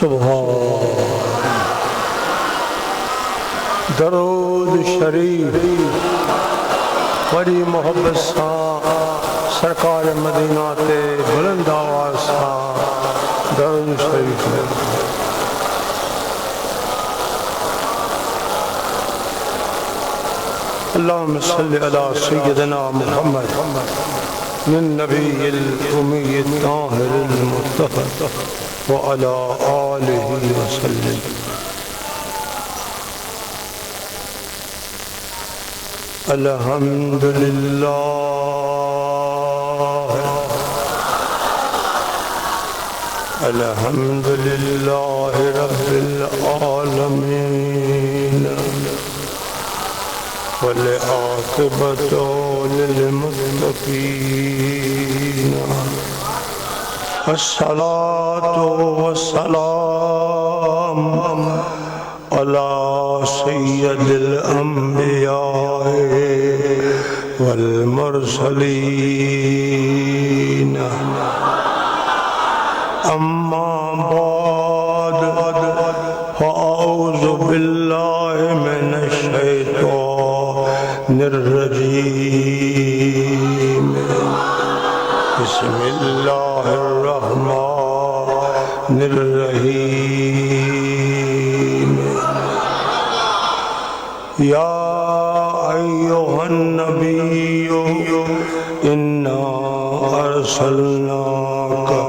सुभान दरूद शरीफ बड़ी मोहब्बत सा सरकार मदीना ते बुलंद आवाज़ सा दरूद शरीफ अल्लाहुम्मा सल्लि अला सय्यिदिना मुहम्मद मिन नबील उम्मी ताहिरिल मुस्तफा व अला आलिहि वसल्लम। अल्हम्दुलिल्लाह रब्बिल आलमीन वल आक़िबतु लिल मुत्तक़ीन अस्सलातु वस्सलाम अला सय्यदिल अंबिया वल मुरसलीन अम्मा बाद फ़अऊज़ु बिल्लाहि मिनश शैतानिर रजीम बिस्मिल्लाहिर रहमानिर रहीम या अय्युहन नबिय्यु इन्ना अर्सलनाका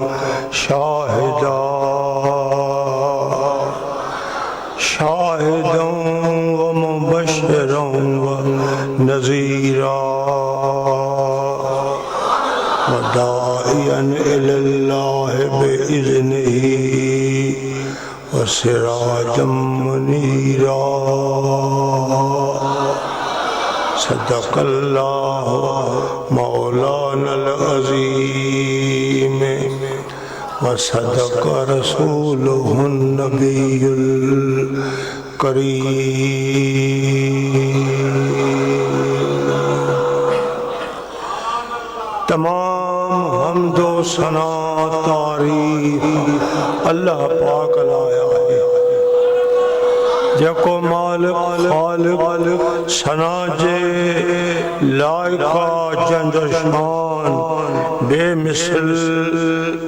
शाहिदन व मुबश्शिरन व नज़ीरा व दाइयन इलल्लाहि बिइज़्निही व सिराजम मुनीरा। सदक़ल्लाहु मौलानल अज़ीम व सदक़ रसूलुहुन नबियुल करीम। तमाम हम्दो सना तारीफ अल्लाह पाक लाया है जेको मालिक खालिक सना जे लाइका जंजो शान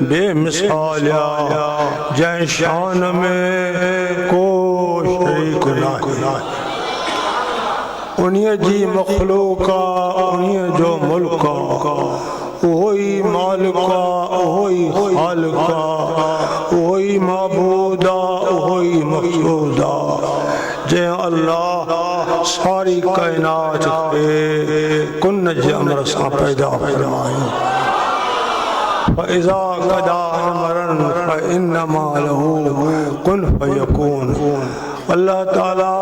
बेमिसाल जै शान में को शरीक नाहे उन्हीं जी मखलूका उन्हीं जो मुल्का वही मालिका वही खालिका वही माबूदा वही मक़सूदा जै अल्लाह सारी कायनात के कुन जे अमर सां पैदा फरमायो। फ़इज़ा क़दा अमरन फ़इन्नमा लहू कुन फ़यकून। अल्लाह ताला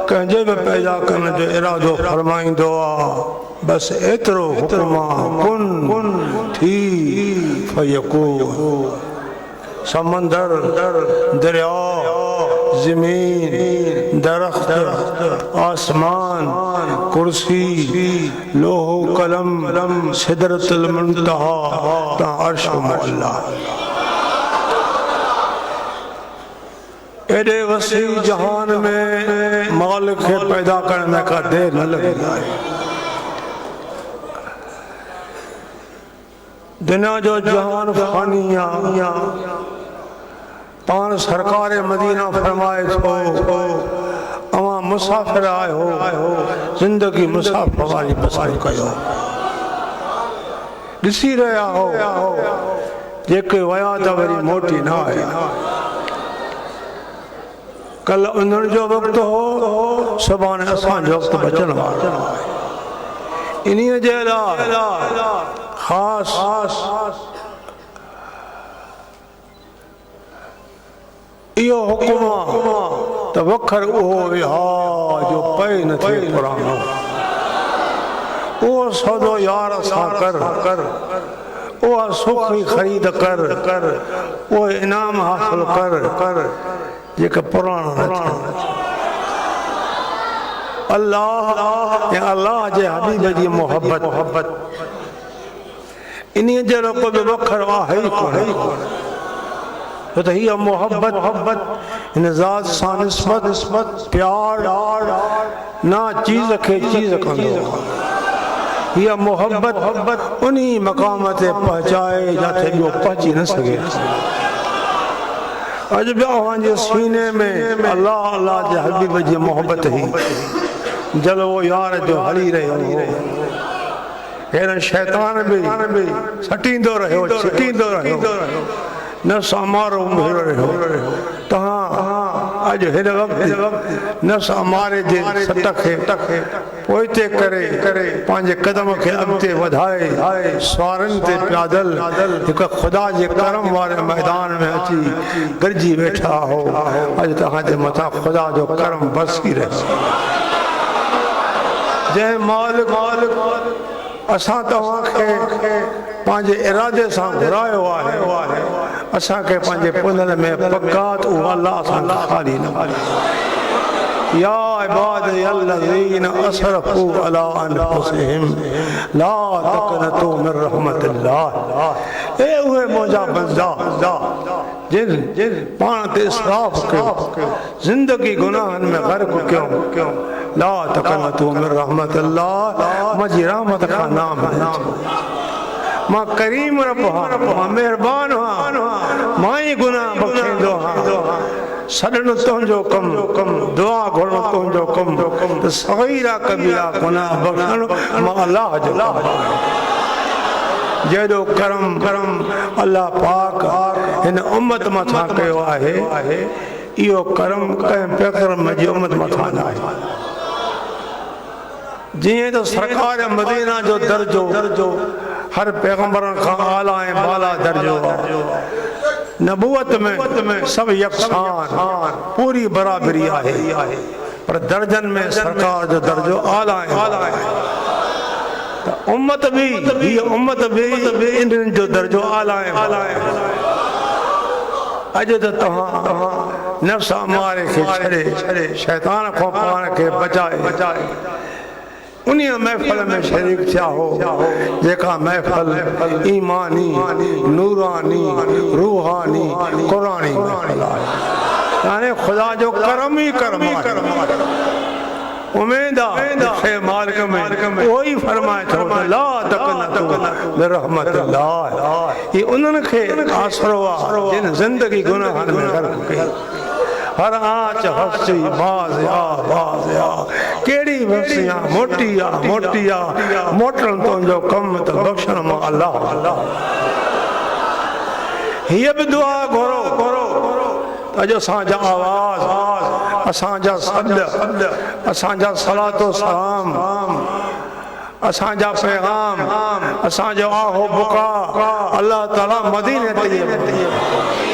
कंहिंजे बि पैदा करण जो इरादो फरमाईंदो आहे बस एतिरो हुक्म कुन थी फ़यकून। समंदर दरिया ज़मीन दरख्त आसमान कुर्सी लोहो कलम सिदरतुल मुंतहा ता अर्श मुअल्ला एडे वसी जहान में मालिक खे पैदा करने का देर न लगी है। दुनिया जो जहान फानिया पान सरकार मदीना फरमाए थो अवा मुसाफिर आए हो जिंदगी मुसाफिर वाली बसर कयो ॾिसी रहा हो जेके वया त वरी मोटी ना आया। कल उन्हनि जो वक्त हो सुभाणे असांजो वक्त बचण वारो इन्हीअ जे लाइ ख़ास इहो हुकुम त वखर उहो विहा जो पए न थिए पुराणो उहो सौदो यार सां कर उहा सुखी ख़रीद कर उहो इनाम हासिल कर जेके पुराणो न थिए। अल्लाह जे हबीब जी मोहब्बत इन्हीअ जहिड़ो को बि वखर आहे ई कोन। तो ही मोहब्बत इन ज़ात सां निस्बत प्यार ना चीज़ खे चीज़ कंदो हिय मोहब्बत उन्हीं मक़ाम ते पहुचाए जाते ॿियो पहुची न सघे अॼु ॿियो जे सीने में अल्लाह अल्लाह जे हबीब जी मोहब्बत ही जलवो यार जो हली रहियो हो हेर शैतान भी सटींदो रहियो छिकींदो रहियो नफ्स अमारो भेड़ो रहियो तहां अॼु हिन वक़्तु नफ्स अमारे जे सट खे पोइते करे पंहिंजे क़दम खे अॻिते वधाए स्वारनि ते प्यादल हिकु ख़ुदा जे करम वारे मैदान में अची गॾिजी वेठा हो अॼु तव्हांजे मथां ख़ुदा जो करम बरसी रहियो जंहिं मालिक असां तव्हांखे पंहिंजे इरादे सां घुरायो आहे असांखे पंहिंजे पुनर में पकात उहा अल्लाह सां खाली न या इबादी अल्लज़ीन असरफू अला अनफुसिहिम ला तक़नतू मिन रहमतिल्लाह ए उहे मुंहिंजा बंदा जिन पाण ते इसराफ़ कयो ज़िंदगी गुनाहनि में ग़र्क़ कयो ला तक़नतू मिन रहमतिल्लाह मुंहिंजी रहमत खां नाम मां करीम रब मां मेहरबान मां ई गुनाह बख़्शींदो सॾणु तुंहिंजो कमु दुआ घुरणु तुंहिंजो कमु सग़ीरा कबीरा गुनाह बख़्शणु मां अल्लाह जो जहिड़ो करम अल्लाह पाक हिन उम्मत मथां कयो आहे इहो करम कंहिं पैगंबर जी उम्मत मथां न आहे जीअं त सरकार मदीना जो दर्जो हर पैगंबरन खां आला ऐं बाला दर्जो नबूवत में सब यकसान पूरी बराबरी आहे पर दर्जन में सरकार जो दर्जो आला है उम्मत भी इन्हनि जो दर्जो आला है अॼु त तव्हां नफ्स अमारे खे छॾे शैतान खां पाण खे बचाए उन्हीं महफिल में शरीक थिया हो जेका महफिल ईमानी नूरानी रूहानी कुरानी महफिल आहे यानी खुदा जो करम ही करम उम्मीद आहे मालिक में वही फरमाए थो ला तक़नतू मिन रहमतिल्लाह ये उन्हनि खे आसरो आहे जिन ज़िंदगी गुनाहनि में ग़र्क़ कई हर आंच हसी बाज़ केड़ी वसिया मोटिया मोटन तुंहिंजो कम त बख़्शण मां अल्लाह हीअ बि दुआ घुरो अॼु असांजा आवाज़ असांजा सॾ असांजा सलातो सलाम असांजा पैगाम असांजो आहो बुका अल्लाह ताला मदीने ते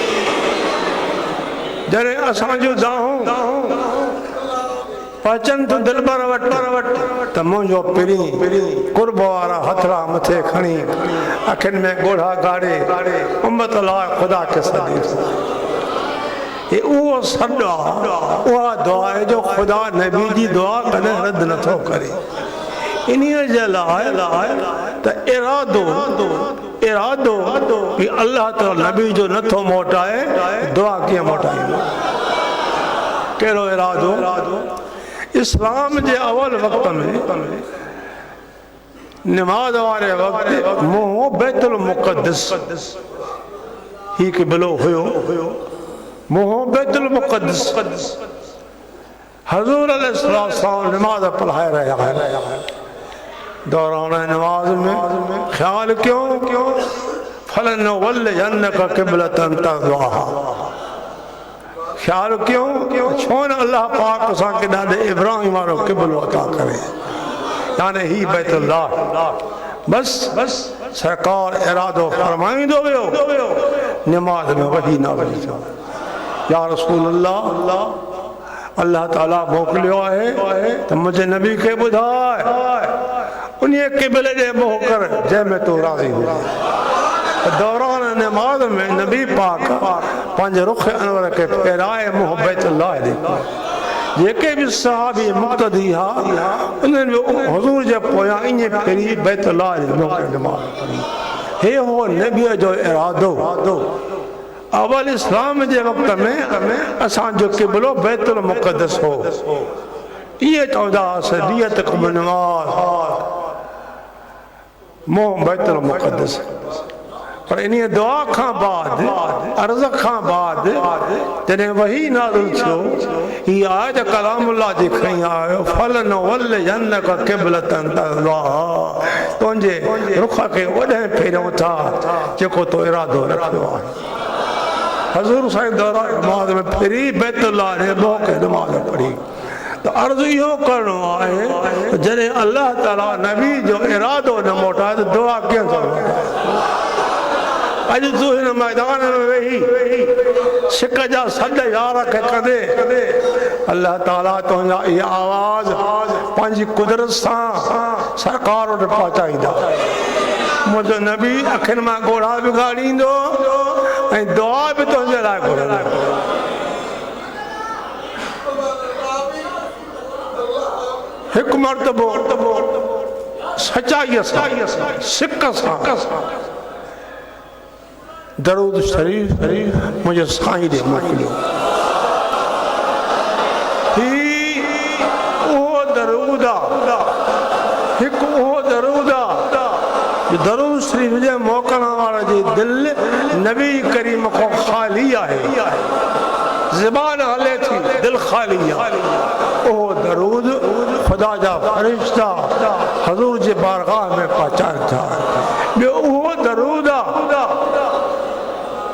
जॾहिं असांजो दाहूं पचन तो दिलबर वट त मुंहिंजो पिरी कुर्ब वारा हथड़ा मथे खणी अखियुनि में ॻोढ़ा गाड़े उम्मत लाइ ख़ुदा खे सॾे ये उहो सॾ आहे उहा दुआ आहे जो ख़ुदा नबी जी दुआ कॾहिं रद्द नथो करे इन्हीअ जे लाइ त इरादो कि अल्लाह तो नबी जो नथो मोटाए दुआ कीअं मोटाईंदो कहिड़ो इरादो इस्लाम जे अवल वक़्त में नमाज वारे वक़्त मुंहुं बैतुल मुक़द्दस ही क़िबलो हुयो मुंहुं बैतुल मुक़द्दस हज़ूर अलैहिस्सलाम नमाज पढ़ाए रहा है दौरान नमाज में ख्याल क्यों फलनुवल्लियन्नक क़िबलतन तर्ज़ाहा ख्याल क्यों छो न अल्लाह पाक असां खे ॾाढे इब्राहिम वारो क़िबलो अता करे यानी ही बैतुल्लाह बस सरकार इरादो फरमाईंदो वियो नमाज में वही नाज़िल थियो या रसूल अल्लाह ताला मोकिलियो आहे त मुंहिंजे नबी खे ॿुधाए उन्हीअ क़िबले ॾे मोह कर जंहिंमें तूं राज़ी हुजे दौरान नमाज में नबी पाक पंहिंजे रुख अनवर खे फेराए मुंहुं बैतुल्लाह ॾे जेके भी सहाबी मुक़्तदी हा उन्हनि हुज़ूर जे पोयां ईअं फेरी बैतुल्लाह ॾे नमाज पढ़ी हे हो नबीअ जो इरादो अवल इस्लाम जे वक्त में असां जो क़िबलो बैतुल मुक़द्दस हो ये चौदह दियत नमाज मोह बैतुल मुक़द्दस पर इन दुआ का बाद अर्ज़ का बाद जॾहिं वही नाज़िल थियो ही आयत कलामुल्लाह जी खई आयो फलन वल जन्नक क़िबलतन तर्ज़ाहा तुंहिंजे रुख खे ओॾे फेरियो था जेको तो इरादो रखियो आहे हज़ूर साईं दौरा नमाज़ में फिरी बैतुल्लाह ने मौके नमाज़ पढ़ी तो अर्ज़ इहो करणो आहे जॾहिं अल्लाह ताला नबी जो इरादो न मोटाए तो दुआ कीअं थो अज तू इन मैदान में वेही सिक जा सद यार खे कदे अल्लाह ताला तुंहिंजा इहा आवाज़ पंहिंजी कुदरत सां सरकार वटि पहुचाईंदा मुंहिंजो नबी अखियुनि मां ॻोढ़ा बि ॻाढ़ींदो ऐं दुआ बि तुंहिंजे लाइ घुरंदो हिकु मर्तबो सचाईअ सां सिक सां दरूद शरीफ मुझे साईं ने मोकिलियो ही वो दरूद हिकु वो दरूद जो दरूद शरीफ जे मोकलण वारे जी दिल नबी करीम को खाली आहे ज़बान हले थी दिल खाली आहे वो दरूद खुदा जा फरिश्ता हज़ूर जे बारगाह में पहुचाइनि था ॿियो उहो दरूद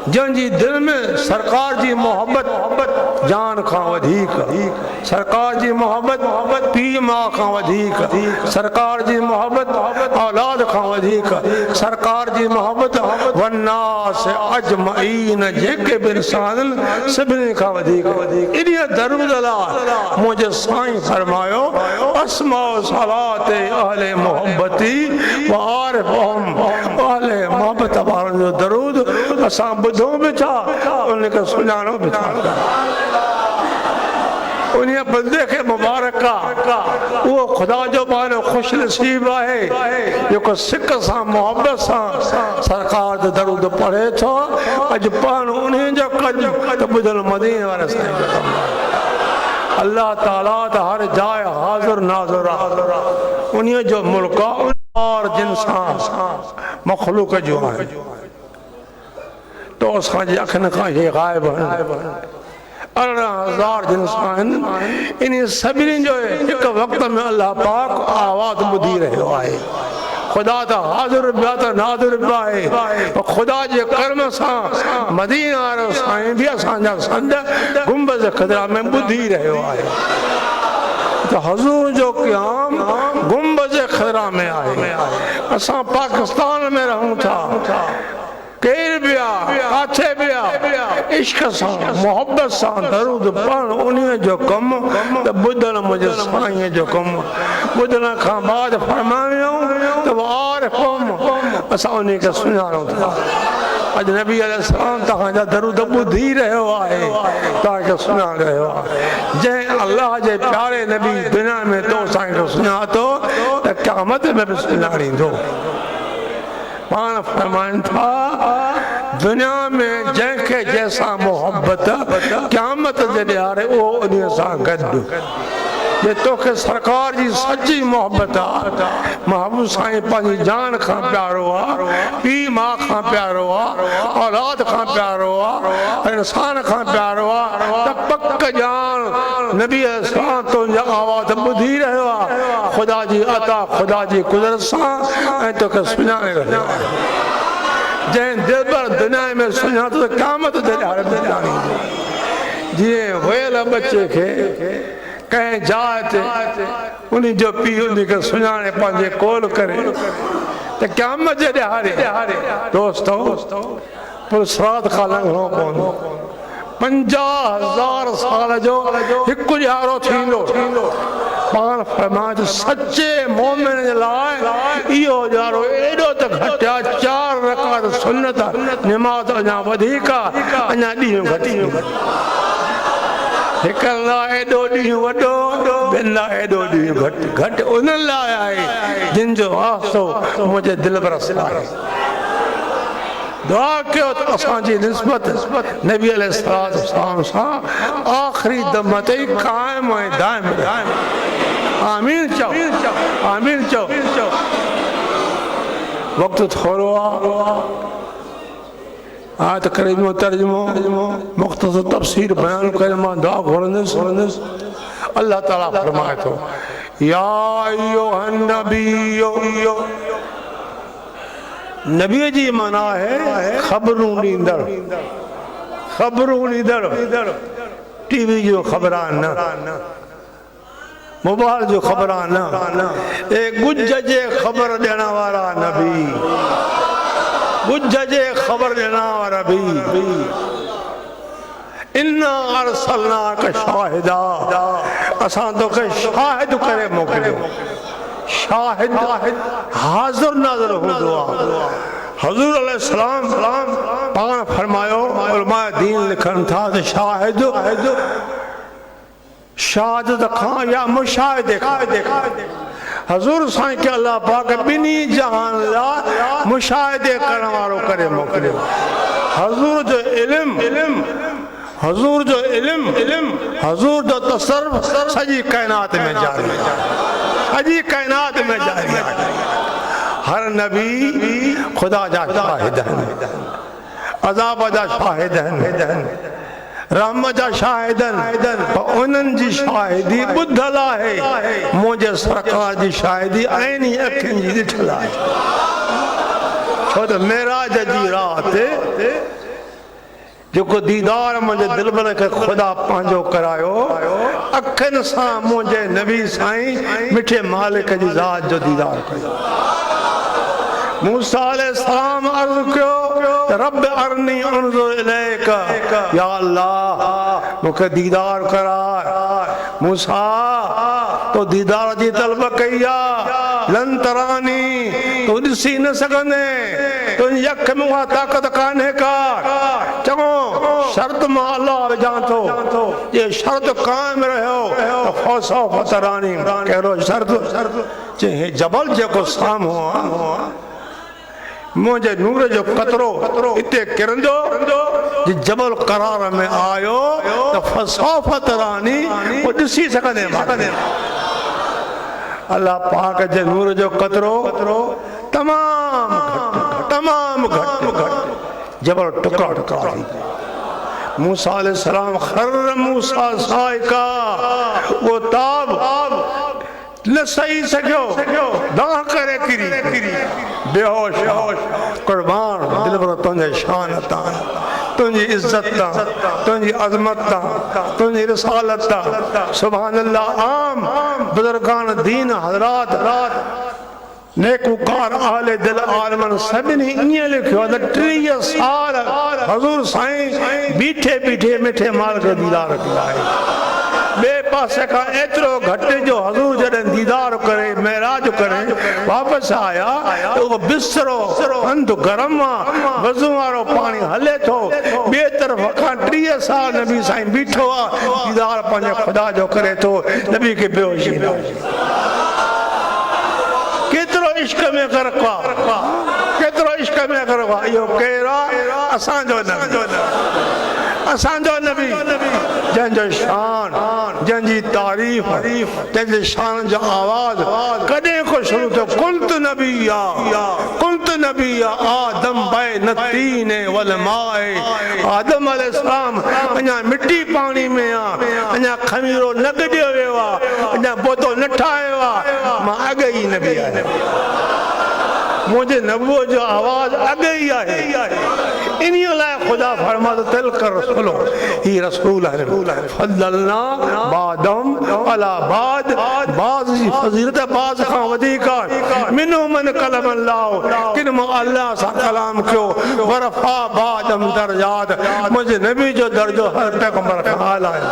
जंहिंजी दिल में सरकार जी मोहब्बत जान खां वधीक सरकार जी मोहब्बत पीउ माउ खां वधीक सरकार जी मोहब्बत औलाद खां वधीक सरकार जी मोहब्बत वन्नास अजमईन जेके बि इंसान सभिनी खां वधीक इन्हीअ दरूद लाइ मुंहिंजे साईं फरमायो अस्माउ सलात अहले मोहब्बती व आरिफुहुम अहले मोहब्बत वारनि जो दरूद असां ॿुधो बि था उनखे सुञाणो बि था उन बंदे खे मुबारक आहे उहो ख़ुदा जो पाण ख़ुशि नसीब आहे जेको सिक सां मोहब्बत सां सरकार जो दरूद पढ़े थो अॼु पाण उन जो कजु त ॿुधल मदीने वारे साईं जो कमु आहे अल्लाह ताला त हर जाइ हाज़िर नाज़िर आहे उन जो मुल्क आहे और जिन सां मख़लूक जो आहे तो असांजी अखियुनि खां इहे गाइब आहिनि 18,000 इंसान इन सभिनी जो हिकु वक़्त में अल्लाह पाक आवाज़ ॿुधी रहियो आहे खुदा त हाज़िर बि आहे त नाज़िर बि आहे खुदा जे कर्म सां मदीने वारो साईं बि असांजा संद गुंबज़ ख़िदरा में ॿुधी रहियो आहे त हज़ूर जो क़याम गुंबज़ ख़िदरा में आहे असां पाकिस्तान में रहूं था केर बि आहे काथे बि आहे इश्क सां मोहब्बत सां दरूद पढ़ण उन जो कमु त ॿुधण मुंहिंजे साईं जो कमु ॿुधण खां बाद फरमायूं त आरिफुहुम असां उन खे सुञाणूं था अॼु नबी अलैहिस्सलाम तव्हांजा दरूद ॿुधी रहियो आहे तव्हांखे सुञाणे रहियो आहे जंहिं अल्लाह जे प्यारे नबी दुनिया में तो साईं खे सुञातो त क़यामत में बि सुञाणींदो पान फरमाइनि था दुनिया में जंहिंखे जैसा मोहब्बत क़यामत जे ॾियारे उहो उन सां गॾु जे तोखे सरकार जी सची मोहब्बत आहे महबूब साईं पंहिंजी जान खां प्यारो आहे पीउ माउ खां प्यारो आहे औलाद खां प्यारो आहे इंसान खां प्यारो आहे त पक ॼाण नबी अलैहिस्सलाम तुंहिंजा आवाज़ ॿुधी रहियो आहे ख़ुदा जी अता ख़ुदा जी कुदरत सां ऐं तोखे सुञाणे रहियो आहे जंहिं दिलबर दुनिया में सुञातो त क़यामत जे ॾियारे में ॼाणींदो जीअं वयल बचे खे कंहिं जाइ ते उन जो पीउ उन खे सुञाणे पंहिंजे कोल करे त क़यामत जे ॾियारे दोस्तो पुरसरात खां लंघणो पवंदो 50,000 साल जो हिकु ॾियारो थींदो पाण फरमाए सचे मोमिन जे लाइ इहो ॾियारो एॾो त घटि आहे 4 रकात सुन्नत नमाज़ अञा वधीक अञा ॾींहुं घटि हिक लाइ एॾो ॾींहुं वॾो ॿिनि लाइ एॾो ॾींहुं घटि उन्हनि लाइ आहे जिन जो वास्तो मुंहिंजे दिल पर आहे दुआ कयो त असांजी निस्बत नबी अलैहिस्सलाम सां आखिरी दम ताईं क़ाइम ऐं दाइम आमीन चओ आमीन चओ वक्त थोड़ो आहे आयत करीमो तर्जुमो मुख्तसर तफसीर बयान करे मां दुआ घुरंदुसि अल्लाह ताला फरमाए थो या अय्युहन नबियो नबी जी माना है खबरूं ॾींदड़ टीवी जो ख़बरान न मोबाइल जो ख़बरान न ए गुज जे ख़बर ॾियण वारा नबी गुज जे ख़बर ॾियण वारा बि इन्ना अरसलनाक शाहिदा असां तोखे शाहिद करे मोकिलियो शाहिद हाज़िर नाज़िर हूंदो आहे हज़ूर अलैहिस्सलाम पाण फरमायो उलमा दीन लिखनि था त शहादत खां या मुशाहिदे खां हज़ूर साईं के अल्लाह पाक ॿिन्ही जहान लाइ मुशाहिदे करण वारो करे मोकिलियो हज़ूर जो इल्म हज़ूर जो तसर्रुफ़ सॼी काइनात में जारी हर नबी खुदा जा शाहिद आहिनि अज़ाब जा शाहिद आहिनि रहमत जा शाहिद आहिनि उन्हनि जी शाहिदी ॿुधल आहे मुंहिंजे सरकार जी शाहिदी आइनी अखियुनि जी ॾिठल आहे छो त मेराज जी राति जेको दीदार मुंहिंजे दिलबर खे ख़ुदा पंहिंजो करायो अखियुनि सां मुंहिंजे नबी साईं मिठे मालिक जी ज़ात जो दीदार कयो मूसा अलैहिस्सलाम अर्ज़ कयो रब अरनी उन्ज़ुर इलैक या अल्लाह मूंखे दीदार कराए मूसा तो दीदार जी तलब कई आहे लन तरानी तूं ॾिसी न सघंदे तुंहिंजी अख में उहा ताक़त कान्हे का चङो शर्त मां अल्लाह विझां थो ये शर्त क़ाइम रहियो त तरानी कहिड़ो शर्त चई जबल जेको साम्हूं आहे मुंहिंजे नूर जो कतरो हिते किरंदो जी जबल करार में आयो त फसौफ तरानी वो ॾिसी सघंदे अल्लाह पाक जे नूर जो कतरो तमाम घट जबल टुकड़ा मूसा अलैहिस्सलाम खर मूसा साइका वो ताब न सही सघियो दाह करे किरी बेहोश कुर्बान दिलबर तुंहिंजे शान तां तुंहिंजी इज्जत तां तुंहिंजी अज़मत तां तुंहिंजी रिसालत तां सुभान अल्लाह आम बुज़ुर्गान दीन हज़रात नेकूकार अहले दिल आलमन सभिनी ईअं लिखियो त 30 साल हज़ूर साईं बीठे मिठे माल जो दीदार कयो आहे बे पासे का एतिरो घटि जो हज़ूर जॾहिं दीदार करे महराज करे वापसि आया तो वो बिस्तरो हंधु गरम आहे वज़ू वारो पाणी हले थो ॿिए तरफ़ खां 30 साल नबी साईं बीठो आहे दीदार पंहिंजे ख़ुदा जो करे थो नबी खे बेहोशी न केतिरो इश्क में ग़र्क़ आहे केतिरो इश्क में ग़र्क़ आहे इहो केरु आहे असांजो नबी जंहिंजो शान जंहिंजी तारीफ़ जंहिंजे शान जो आवाज़ कॾहिं को शुरू थियो कुंत नबी आदम बैन तीन वल माए आदम अलैहिस्सलाम अञा मिट्टी पाणी में आहे अञा खमीरो न गॾियो वियो आहे अञा बोतो न ठाहियो आहे मां अॻु ई नबी आहियां मुझे नबूवत जो आवाज अगे ही आए इन्हीं लाए खुदा फरमाता तिल कर रसूलो ही रसूल है फज़लना बादम अला बाद बाज जी फजीलत बाज खां वधीक मिनो मन कलम अल्लाह किन मां अल्लाह सा कलाम क्यों वरफा बादम दर्जात मुझे नबी जो दर्जो हर पैगंबर का आला है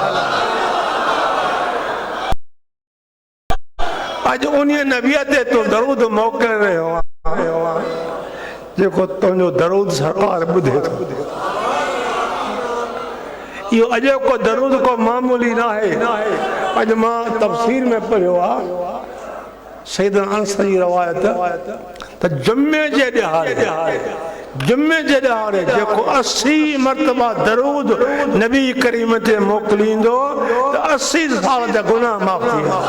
आज उन्हीं नबियत तो दरूद मोकिल रहे हो जेको तुंहिंजो दरूद सरकार ॿुधे थो इहो अॼु को दरूद को मामूली न आहे अॼु मां तफ़सीर में पढ़ियो आहे सैयदना अनस जी रवायत त जुमे जे ॾिहाड़े जुम्मे जे ॾाड़े जेको 80 मरतबा दरूद नबी करीम ते मोकिलींदो त 80 साल जा गुनाह माफ़ थी वेंदा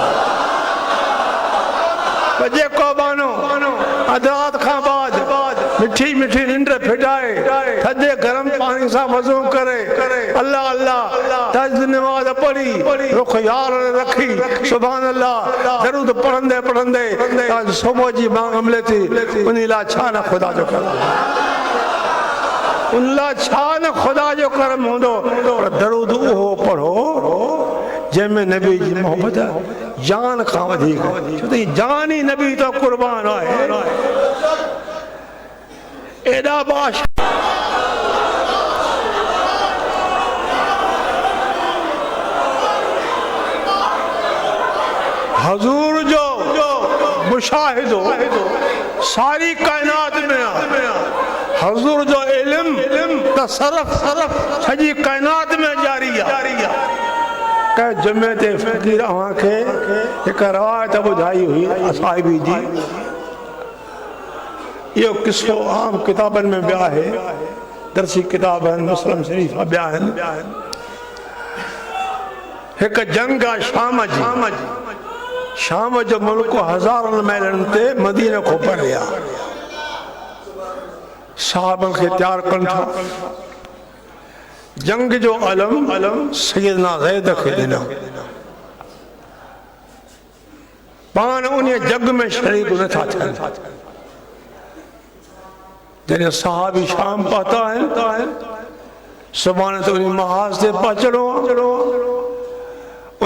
पर जेको बानो अदात खां बाद मिठी मिठी निंड फिटाए थधे गरम पानी सां वज़ू करे अल्लाह अल्लाह तहज्जुद नमाज़ पढ़ी रुख यार रखी सुभान अल्लाह दरूद पढ़ंदे पढ़ंदे सुबुह जी मांग मिले थी उन लाइ छा न ख़ुदा जो करम उन लाइ छा न ख़ुदा जो करम हूंदो पर दरूद उहो पढ़ो जंहिंमें नबी जी मोहब्बत जान खां वधीक छो त जान ई नबी तो कुर्बान आहे एॾा बाश हजूर जो मुशाहिदो सारी कायनात में हजूर जो इल्म तसरफ सॼी कायनात में जारी आहे कई जुमे ते फ़कीर अव्हांखे हिकु रवायत ॿुधाई हुई साहिबी जी यो किस्सो आम किताबन में भी है दरसी किताबन मुस्लिम शरीफ बयान एक जंग आ शाम जो मुल्क हजारन मैलन ते मदीने को पड़िया साहबन के तैयार कन था जंग जो अलम सैयदना ज़ैद के दिना पान उन जंग में शरीक न था थियन जैसे साहबी शाम पाता है सुबह तो उन्हें महाज से पचड़ो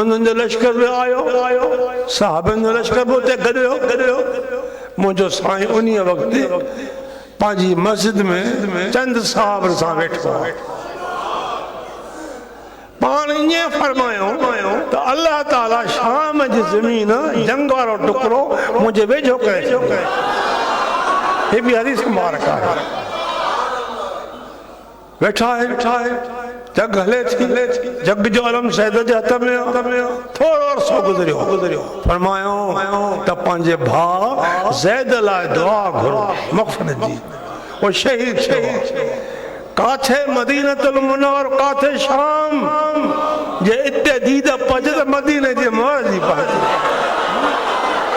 उन्होंने लश्कर में आयो साहबन जो लश्कर बोते गदयो मुझो साईं उन्हीं वक्त पाजी मस्जिद में चंद साहब सा बैठो पान ये फरमायो तो अल्लाह ताला शाम जी जमीन जंग वारो टुकड़ो मुझे वेझो करे ये भी हदीस मुबारक है बैठा है जग हले थी जग जो अलम शहद जे हथ में थोड़ो अरसो गुजरियो फरमायो त पंहिंजे भाउ ज़ैद लाइ दुआ घुरो मग़फ़िरत जी वो शहीद काथे मदीनतुल मुनव्वर काथे शाम जे इते दीद पज त मदीने जे मोहर जी पाती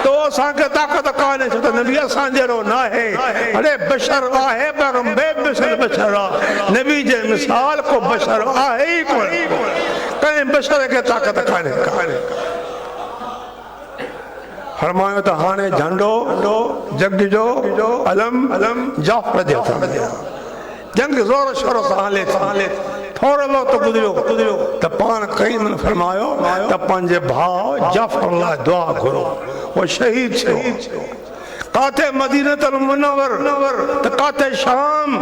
तो असांखे ताक़त कान्हे छो त नबी असां जहिड़ो न आहे अरे बशर आहे पर बेमिसाल बशर आहे नबी जे मिसाल को बशर आहे ई कोन कंहिं बशर खे ताक़त कान्हे फरमायो त हाणे झंडो जग जो अलम जाफ़र जे हथ में जंग ज़ोर शोर सां हले थोरो वक्त गुजरियो त पाण कई मन फरमायो त पंहिंजे भाउ जाफ़र लाइ दुआ घुरो वो शहीद काथे मदीनतुल मुनव्वर त काथे शाम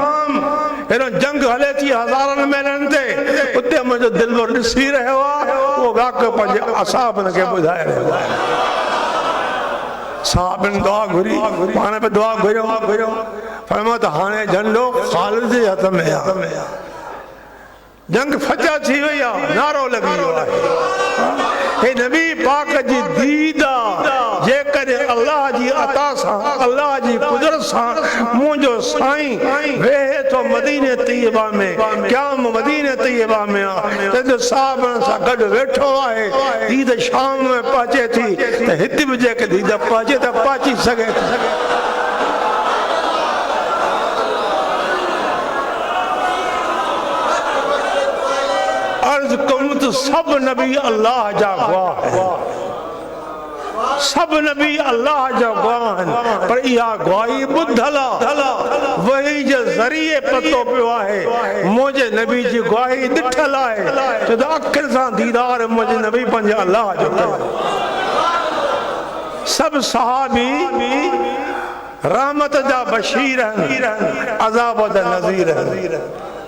हेरो जंग हले थी हजारन मैलन ते उते मुंहिंजो दिलवर ॾिसी रहियो आहे उहो वाक़ियो पंहिंजे असाबन खे ॿुधाए रहियो आहे साहबन दुआ घुरी पाण बि दुआ घुरियो फरमायो त हाणे झंडो ख़ालिद जे हथ में आहे जंग फजा थी वई आहे नारो लॻी वियो आहे हे नबी पाक जी दीद जेकॾहिं अल्लाह जी अता सां अल्लाह जी कुदरत सां मुंहिंजो साईं वेहे थो मदीने तैयबा में क़याम मदीने तैयबा में आहे त साहबन सां गॾु वेठो आहे दीद शाम में पहुचे थी त हिते बि जेके दीद पहुचे त पहुची सघे सब नबी अल्लाह जा गवाह सब नबी अल्लाह जा गवाह पर इहा गवाही ॿुधल वही जे ज़रिए पतो पियो आहे मुंहिंजे नबी जी गवाही ॾिठल आहे छो त अखियुनि सां दीदार मुंहिंजे नबी पंहिंजे अल्लाह जो सब सहाबी रहमत जा बशीर अज़ाब जा नज़ीर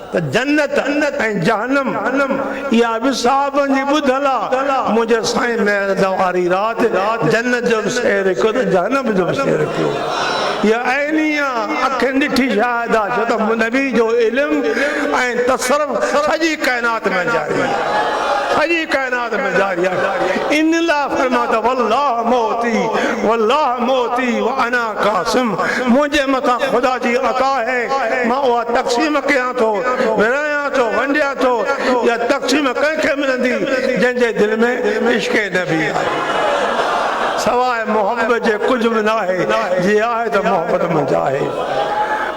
त जन्नत ऐं जहन्नम इहा बि साहबनि जी ॿुधल आहे मुंहिंजे साईं में वारी राति जन्नत जो बि शेर कयो त जहन्नम जो बि शेर कयो या ऐनिया अखिन ॾिठी शायद आ छो त नबी जो इल्म ऐं तसरफ सॼी काइनात में जारी आहे सॼी काइनात में जारी आहे इन लाइ फरमाता वल्लाह मोती व अना कासिम मुंहिंजे मथां ख़ुदा जी अता है मां उहा तक़सीम कयां थो विरायां थो वंडियां थो या तक़सीम कंहिंखे मिलंदी जंहिंजे दिलि में इश्क़ नबी आहे सवाइ मोहब्बत जे कुझु बि न आहे जी आहे त मोहब्बत में आहे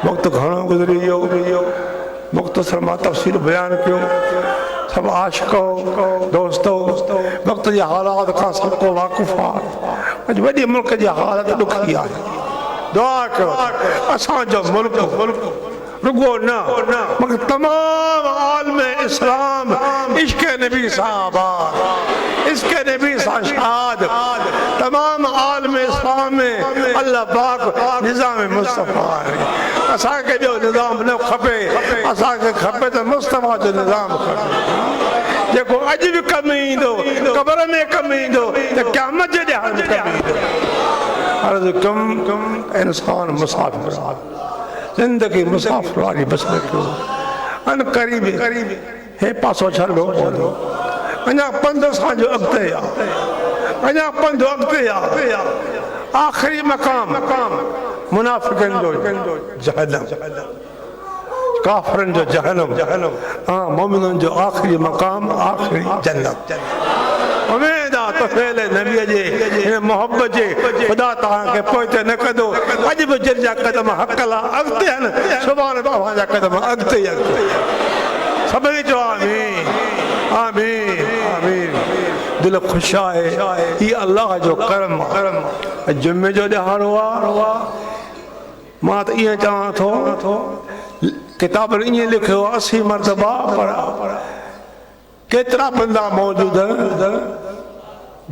वक़्तु घणो गुज़री वियो मुख़्तसर मां तफ़सील बयान कयो सब आशिको दोस्तो वक्त जे हालात खां सब को वाक़ुफ़ आहे अॼु वॾे मुल्क जी हालत ॾुखी आहे दुआ कयो असांजो मुल्क रुगो न मगर तमाम आलम इस्लाम इश्क़ नबी साहब इश्क़ नबी सां शाद तमाम आलम इस्लाम में अल्लाह पाक निज़ाम मुस्तफ़ा है असांखे ॿियो निज़ाम न खपे असांखे खपे त मुस्तफ़ा जो निज़ाम खपे जेको अॼु बि कमु ईंदो क़बर में कमु ईंदो त क़यामत जे ॾींहुं में कमु ईंदो अर्ज़ कम इंसान मुसाफ़िर आहे ज़िंदगी मुसाफ़िर वारी बसर कयो अन क़रीब हे पासो छॾो अञा पंध असांजो अॻिते आहे अञा पंध अॻिते आहे आख़िरी मक़ाम मुनाफ़िक़नि जो जहन्नम काफ़िरनि जो जहन्नम हाँ मोमिननि जो आख़िरी मक़ाम आख़िरी जन्नत उम्मीद आहे त फैले नबीअ जे हिन मोहब्बत जे ख़ुदा तव्हांखे पोइते न कंदो अॼु बि जिन जा क़दम हक़ल आहे अॻिते आहिनि सुभाणे तव्हांजा क़दम अॻिते ई अॻिते सभई चओ आमीन आमीन आमीन दिल ख़ुशि आहे हीअ अलाह जो करम आहे जुमे जो ॾिहाड़ो आहे मां त ईअं चवां थो किताब ईअं लिखियो आहे 80 मरतबा पर केतिरा बंदा मौजूद आहिनि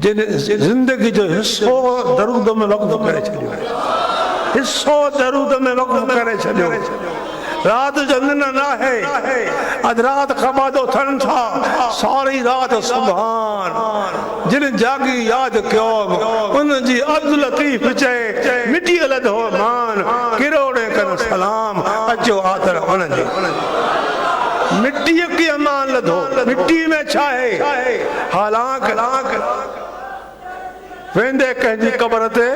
जिन ज़िंदगी जो हिस्सो दरूद में वक़्फ़ करे छॾियो हिस्सो दरूद में वक़्फ़ करे छॾियो रात जो निंड न आहे अधु रात खां बाद उथनि था सारी रात सुभान जिन जागी यादि कयो उन जी अब्दुल लतीफ़ चए मिटी लधो मान किरोड़े कन सलाम अचो आदर उन्हनि जी मिट्टी की अमान लधो मिट्टी में छा है हालांकि वेंदे कंहिंजी क़बर ते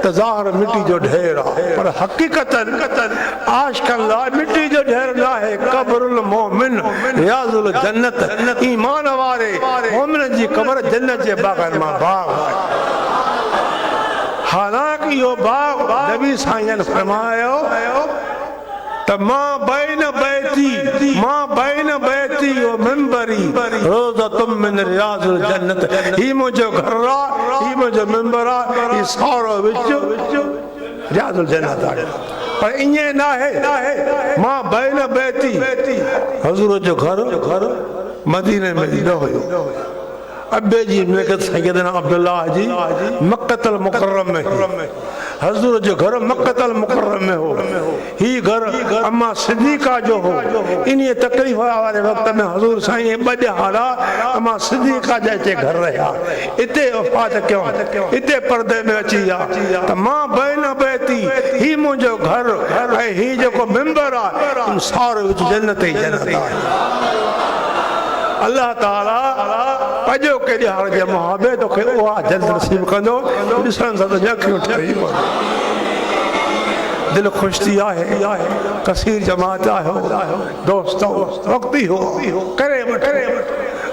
त ज़ाहिर मिट्टी जो ढेर आहे पर हक़ीक़तन आशिक़नि लाइ मिट्टी जो ढेर न आहे क़ब्रुल मोमिन रियाज़ुल जन्नत ईमान वारे मोमिन जी क़बर जन्नत जे बाग़नि मां बाग़ आहे हालांकि इहो बाग़ नबी साईं फरमायो त मां बैन बैती व मिंबरी रोज़तुम मिन रियाज़ुल जन्नत ही मुंहिंजो घर आहे ही मुंहिंजो मिंबर आहे ही सारो विच रियाज़ुल जन्नत आहे पर ईअं न आहे मां बैन बैती हज़ूर जो घर मदीने में न हुयो अब्बे जी मिल्कत सैयदना अब्दुल्लाह जी मक्कतल मुकर्रम में हज़ूर जो घर मक्कतल मुकर्रम में हो ही घर अम्मा सिद्दीक़ा जो हो इन्हीं तकलीफ़ वाले वक्त में हज़ूर साईं ॿ ॾिहाड़ा अम्मा सिद्दीक़ा जे अचे घर रहिया इते वफ़ात कयो इते पर्दे में अची विया त मां बैन बैती ही मुंहिंजो घर ऐं ही जेको मिंबर आहे सारो विच जन्नत ई जन्नत आहे अल्लाह ताला पजो के ॾिहाड़ जे मुहाबे तोखे उहा जन्नत नसीब कंदो ॾिसण सां त अखियूं ठही दिल ख़ुशि थी आहे कसीर जमात आहे दोस्त वक़्ती हो करे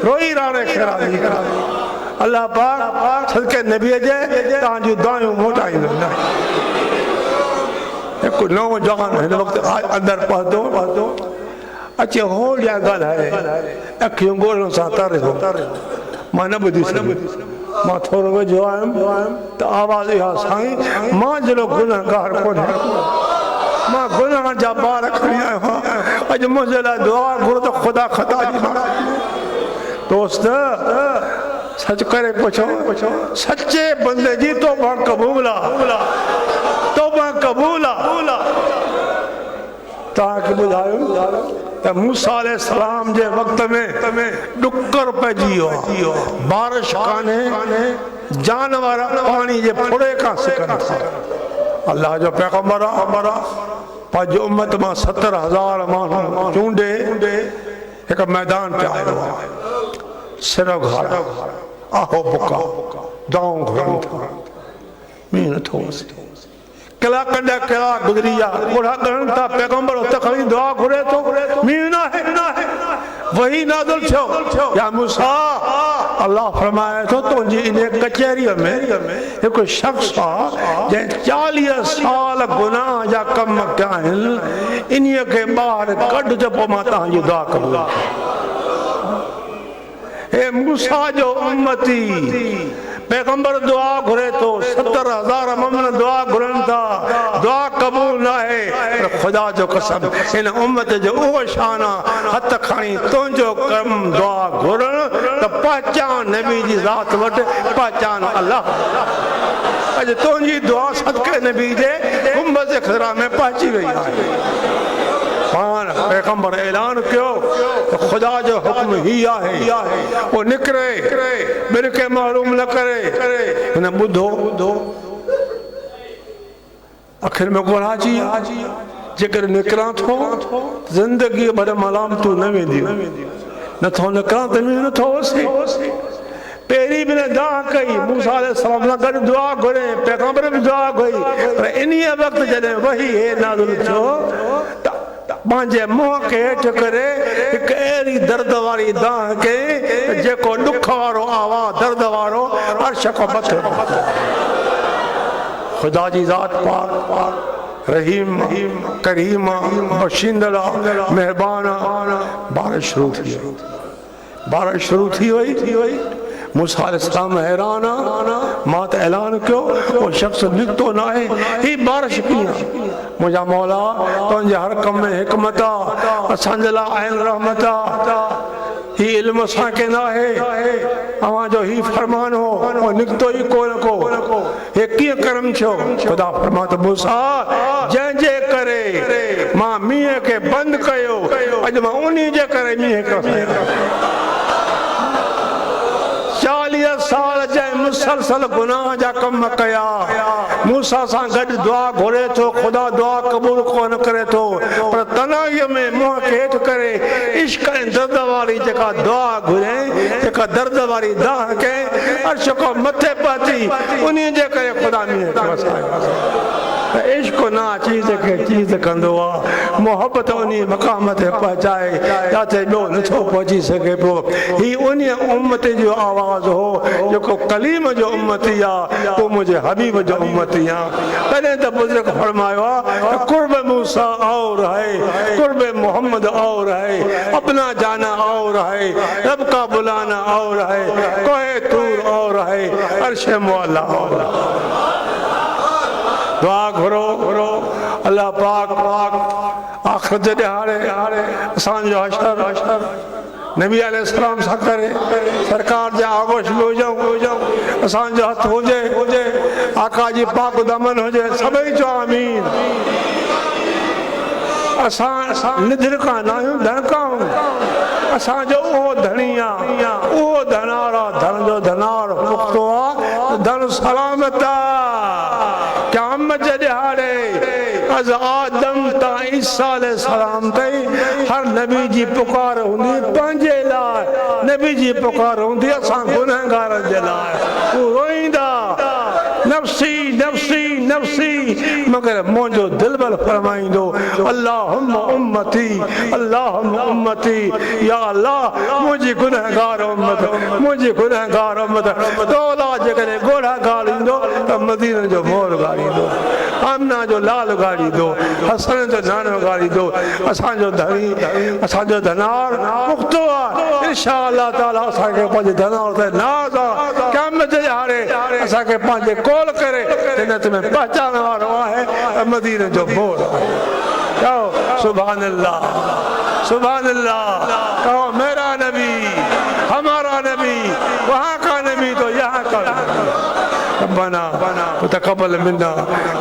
रोई राणे राज़ी करा अल्लाह पाक सदके नबीअ जे तव्हांजूं दुआयूं मोटाईंदो न हिकु नओं जवान हिन वक़्तु अंदरि पहुतो अचे होड़ या ॻाल्हाए अखियूं ॻोल्हण सां तरे मां न ॿुधी मां थोरो वेझो आयुमि त आवाज़ इहा साईं मां जहिड़ो गुनहगार कोन्हे मां गुनाह जा ॿार खणी आयो आहियां अॼु मुंहिंजे लाइ दुआ घुरो त ख़ुदा ख़ता जी दोस्त सच करे पुछो सचे बंदे जी तौबा क़बूल आहे तौबा क़बूल आहे तव्हांखे ॿुधायो त मूसा अलैहिस्सलाम जे वक़्त में ॾुकर पइजी वियो बारिश कान्हे जानवर पाणी जे फुड़े खां सिकनि था अल्लाह जो पैगंबर पंहिंजी उम्मत मां 70,000 माण्हू चूंडे हिकु मैदान पे आयो आहे सिर घाड़ा आहो बुका दाऊं घुरनि था मींहुं नथो वसे कलाक ॾह कलाक गुज़री विया ॻोढ़ा ॻणनि था पैगंबर उते खणी दुआ घुरे थो मींहुं न आहे वही नाज़िल थियो या मूसा अल्लाह फरमाए थो तुंहिंजी इन कचहरीअ में हिकु शख़्स आहे जंहिं 40 साल गुनाह जा कम कया आहिनि इन्हीअ खे ॿाहिरि कढ त पोइ मां तव्हांजी दुआ कबूल हे मूसा जो उम्मती पैगंबर दुआ घुरे तो 70,000 मोमिन दुआ घुरनि था दुआ कबूल न आहे पर खुदा जो कसम इन उम्मत जो उहो शान आहे हथ खणी तुंहिंजो कम दुआ घुरण त पहचान नबी जी ज़ात वटि पहचान अल्लाह अॼु तुंहिंजी दुआ सदके नबी जे गुंबद ख़िज़रा में पहुची वई आहे पान पैगंबर ऐलान कयो तो खुदा जो हुक्म ही आहे वो निकरे ॿिन खे महरूम न करे हुन ॿुधो आख़िर में घुराजी जेकर निकिरां थो ज़िंदगी भर मलामतूं न वेंदियूं नथो निकिरां त मींहुं नथो वसे पहिरीं बि न दुआ कई मूसा अलैहिस्सलाम सां गॾु दुआ घुरे पैगंबर बि दुआ कई पर इन्हीअ वक़्तु जॾहिं वही हे नाज़िल थियो त पंहिंजे मुंहं खे हेठि करे हिकु अहिड़ी दर्द वारी दाह कई जेको ॾुख वारो आवाज़ दर्द वारो अर्श खां मथे खुदा जी ज़ात पाक रहीम करीम बख़्शींदड़ महिरबान बारिश शुरू थी वई मूसा अलैहिस्सलाम हैरान मां त ऐलान कयो वो शख़्स निकितो न आहे ही बारिश कीअं मुंहिंजा मौला तुंहिंजे हर कम में हिकमत आहे असांजे लाइ आहिनि रहमत आहे ही इल्म असांखे न आहे अव्हां जो ही फरमान हो वो निकितो ई कोन को हे कीअं करम थियो ख़ुदा फरमा त मूसा जंहिंजे करे मां मींहं खे बंदि कयो अॼु मां उन्ही जे करे मींहं खे 40 साल जंहिं मुसलसल गुनाह जा कम कया मूसा सां गॾु दुआ घुरे थो ख़ुदा दुआ क़बूल कोन करे थो पर तनाईअ में मुंहं खे हेठि करे इश्क ऐं दर्द वारी जेका दुआ घुरे जेका दर्द वारी दाह कई अर्श खां मथे पहुती उन्ही जे करे ख़ुदा मींहं खे वसायो इश्क ना चीज़ खे चीज़ कंदो आहे मोहब्बत उन्ही मक़ाम ते पहुचाए जिते ॿियो नथो पहुची सघे पियो ही उन्ही उम्मत जो आवाज़ हो जेको कलीम जो उम्मती आहे तूं मुंहिंजे हबीब जो उम्मती आहे तॾहिं त बुज़ुर्ग फरमायो आहे कुर्ब मूसा और है कुर्ब मोहम्मद और है अपना जाना और है रब का बुलाना और है कोहे तूर और है अर्श मौला और दुआ घुरो अल्लाह पाक आख़िरत जे ॾिहाड़े असांजो हशर नबी अलैहिस्सलाम सां करे सरकार जा आगोश में हुजऊं असांजो हथ हुजे आका जी पाक दमन हुजे सभई चओ आमीन असां निधर खां न आहियूं धणकाऊं असांजो उहो धणी आहे उहो धनार आहे धन जो धनार पुख़्तो आहे धन सलामत आहे क़यामत जे ॾिहाड़े अज़ आदम तां ईसा अलैहिस्सलाम ताईं हर नबी जी पुकार हूंदी पंहिंजे लाइ नबी जी पुकार हूंदी असां गुनहगारनि जे लाइ हू रोईंदा नफ़्सी नफ़्सी नफ़्सी मगर मुंहिंजो दिलबर फरमाईंदो अल्लाहुम्मा उम्मती या अल्लाह मुंहिंजी गुनहगार उम्मत तोला जेकॾहिं ॻोढ़ा ॻाल्हींदो त मदीने जो मोर ॻाल्हींदो आमना जो लाल ॻाल्हींदो हसन जो नानो ॻाल्हींदो असांजो धणी असांजो धनार पुख़्तो आहे इंशा अल्लाह ताला असांखे पंहिंजे धनार ते नाज़ आहे क़यामत जे ॾिहाड़े असांखे पंहिंजे कोल करे जन्नत में पहचान वारो आहे मदीने जो मोर कहो सुभान अल्लाह कहो मेरा नबी हमारा नबी वहाँ का नबी तो यहाँ का रब्बना तक़ब्बल मिन्ना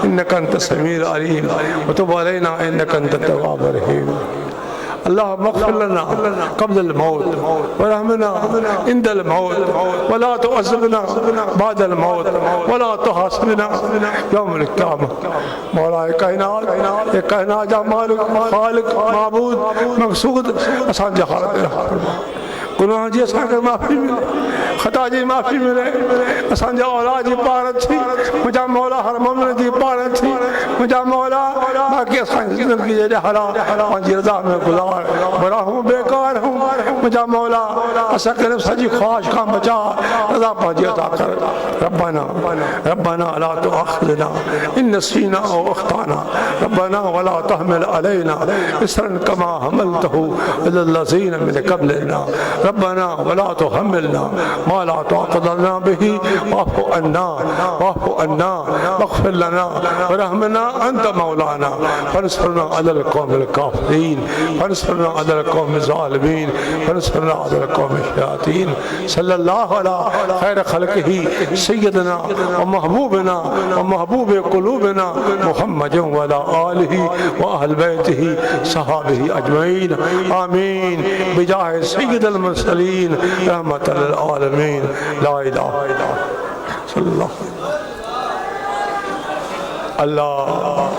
इन्नका अंत समीउल अलीम व तुब अलैना इन्नका अंत तव्वाबुर रहीम اللهم اغفر لنا قبل الموت ورحمنا عند الموت ولا تعذبنا بعد الموت ولا تحاسبنا يوم القيامة مولا کائنات جا مالک خالق معبود مقصود اسان جا حالت رحم فرما گناہ جی اسان کے معافی ملے خطا جی معافی ملے اسان جا اولاد جی پارت تھی مجھا مولا ہر مومن جی پارت تھی مجھا مولا باقی اسان کی زندگی جی حالات پانچی رضا میں گزار برا ہوں بیکار ہوں مجھا مولا اسان کے نفس جی خواہش کا بچا رضا پانچی عطا کر ربنا لا تؤاخذنا ان نسينا او اخطانا ربنا ولا تحمل علينا إصرا كما حملته على الذين من قبلنا ربنا ولا تحملنا ما لا طاقة لنا به واعف عنا واغفر لنا وارحمنا أنت مولانا فانصرنا على القوم الكافرين فانصرنا على القوم الظالمين فانصرنا على القوم الشياطين صلى الله على خير خلقه سيدنا ومحبوبنا ومحبوب قلوبنا محمد وعلى آله وأهل بيته صحابه أجمعين آمين بجاه سيد المرسلين رحمة للعالمين لا إله إلا الله صلى الله عليه وسلم الله